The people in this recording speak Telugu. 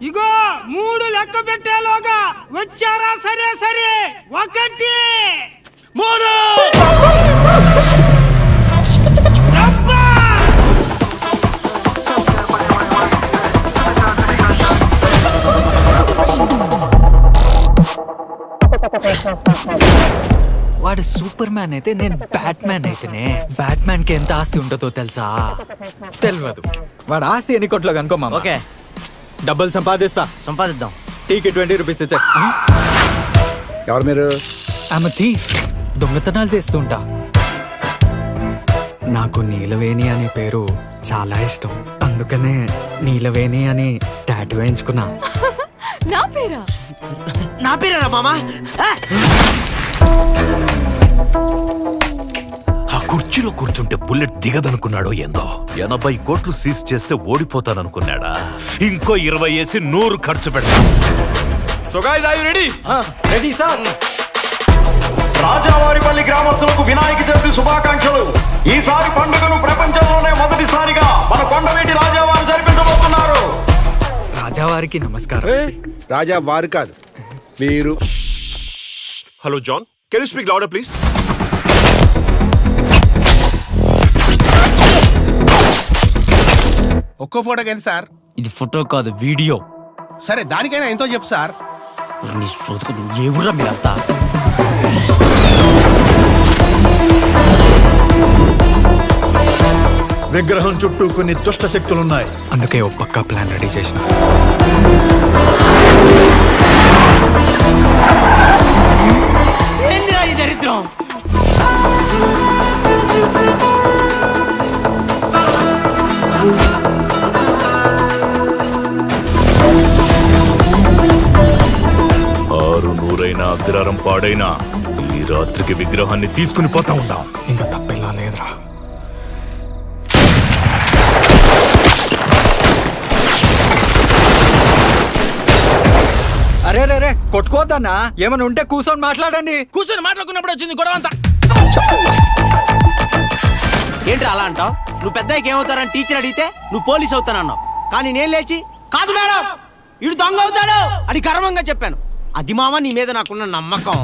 ఇగో 3 లెక్క పెట్టేలోగా వచ్చారా? సరే సరే 1 3 వాడు సూపర్ మ్యాన్ అయితే నేను బ్యాట్ మ్యాన్ అయితేనే బ్యాట్ మ్యాన్ కి ఎంత ఆస్తి ఉంటుందో తెలుసా? తెలియదు. వాడు ఆస్తి ఎన్ని కోట్లో కనుకోమా? ఓకే, డబ్బులు సంపాదిద్దాం. టీకి 20 రూపీస్ ఇచ్చా. ఎవరు మీరు? ఆమె థీఫ్, దొంగతనాలు చేస్తుంటా. నాకు నీలవేణి అనే పేరు చాలా ఇష్టం, అందుకనే నీలవేణి అని టాటూ వేయించుకున్నా. నా పేరేనా మామా? ఆ కుర్చీలో కూర్చుంటే బుల్లెట్ దిగదనుకున్నాడో ఏందో. 80 కోట్లు సీజ్ చేస్తే ఓడిపోతాననుకున్నాడా? ఇంకో 20 వేసి 100 ఖర్చు పెడతా. So guys, are you ready? Ready sir. Rajavaripalli గ్రామస్తులకు వినాయక చవితి శుభాకాంక్షలు. ఈసారి పండుగను ప్రపంచంలోనే మొదటిసారిగా మన కొండవీటి రాజావారు జరిపించబోతున్నారు. రాజావారికి నమస్కారం. రాజా వారు కాదు, మీరు. Hello John, can you speak louder please? ఒక్కో ఫోటోకి ఎంత సార్? ఇది ఫోటో కాదు, వీడియో. సరే, దానికైనా ఎంతో చెప్పు సార్. నీ సోదుకు ఏ ఊర్రా మీరంతా? విగ్రహం చుట్టూ కొన్ని దుష్ట శక్తులున్నాయి. అందుకే ఒక పక్కా ప్లాన్ రెడీ చేసిన. ఏందిరా ఈ దరిద్రం? ఆరు నూరైనా అగ్రహారం పాడైనా ఈ రాత్రికి విగ్రహాన్ని తీసుకుని పోతా ఉంటాం. ఇంకా తప్పెలా లేదురా. అరే రే రే, కొట్టుకోవద్దన్నా. ఏమైనా ఉంటే కూర్చొని మాట్లాడండి. కూర్చొని మాట్లాడుకున్నప్పుడు వచ్చింది గొడవ అంతా. ఏంటి అలా అంటావు? నువ్వు పెద్దకి ఏమవుతారని టీచర్ అడిగితే నువ్వు పోలీస్ అవుతానన్నావు. కానీ నేను లేచి కాదు మేడం, ఇడు దొంగ అవుతాడు అని గర్వంగా చెప్పాను. అది మామ నీ మీద నాకున్న నమ్మకం.